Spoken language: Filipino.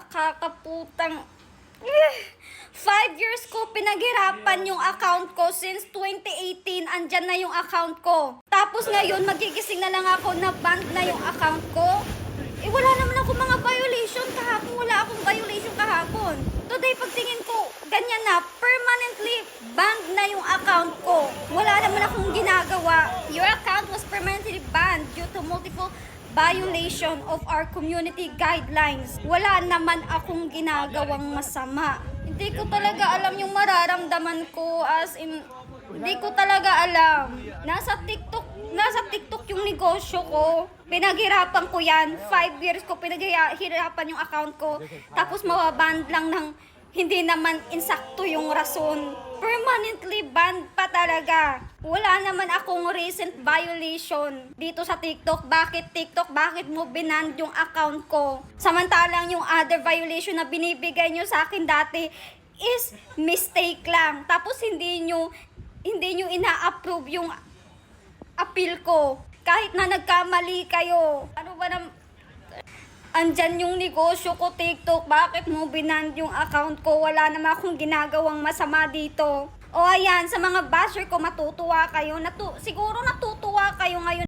Nakakaputang... 5 years ko pinaghirapan yung account ko since 2018, andyan na yung account ko. Tapos ngayon, magigising na lang ako na banned na yung account ko. Eh, wala naman ako mga violation kahapon. Wala akong violation kahapon. Today, pagtingin ko, ganyan na, permanently banned na yung account ko. Wala naman akong ginagawa. Your account was permanently banned due to multiple violation of our community guidelines. Wala naman akong ginagawang masama. Hindi ko talaga alam yung mararamdaman ko, as in, hindi ko talaga alam. Nasa TikTok yung negosyo ko. Pinaghirapan ko yan. 5 years ko pinaghirapan yung account ko. Tapos mababand lang ng hindi naman insakto yung rason. Permanently banned pa talaga. Wala naman akong recent violation dito sa TikTok. Bakit TikTok? Bakit mo binand yung account ko? Samantalang yung other violation na binibigay nyo sa akin dati is mistake lang. Tapos hindi nyo ina-approve yung appeal ko. Kahit na nagkamali kayo. Ano ba na... Andyan yung negosyo ko, TikTok. Bakit mo binand yung account ko? Wala naman akong ginagawang masama dito. O ayan, sa mga basher ko, matutuwa kayo. Siguro natutuwa kayo ngayon.